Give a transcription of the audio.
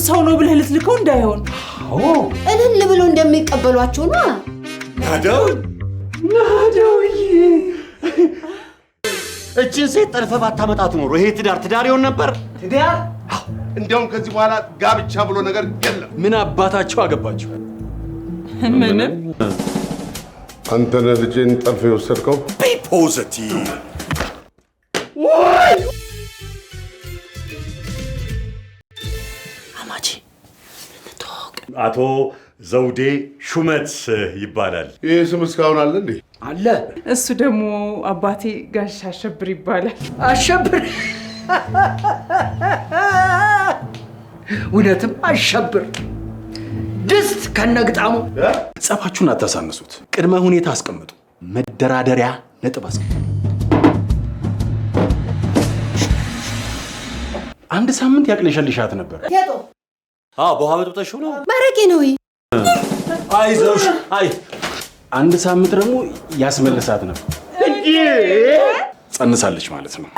ሰው ነው ብለህ ልትልከው እንዳይሆን። አዎ እልል ብሎ እንደሚቀበሏቸው ነው። ናደውዬ እቺን ሴት ጠልፈህ ባታመጣት ኖሮ ይሄ ትዳር ይሆን ነበር። ትዳር እንዲያውም ከዚህ በኋላ ጋብቻ ብሎ ነገር የለም። ምን አባታቸው አገባቸው? ምንም አንተ ነህ ልጄን ጠልፈህ የወሰድከው? ቢ ፖዚቲቭ አማቼ አቶ ዘውዴ ሹመት ይባላል። ይህ ስም እስካሁን አለ እንዴ? አለ። እሱ ደግሞ አባቴ ጋሽ አሸብር ይባላል። አሸብር እውነትም አሸብር ድስት ከነግጣሙ። ጸባችሁን አታሳንሱት። ቅድመ ሁኔታ አስቀምጡ። መደራደሪያ ነጥብ አስቀምጡ። አንድ ሳምንት ያቅለሸልሻት ነበር። በውሃ በጥብጠሽው ነው? ማረቄ ነው። አይዞሽ። አይ አንድ ሳምንት ደግሞ ያስመልሳት ነበር። ጸንሳለች ማለት ነው።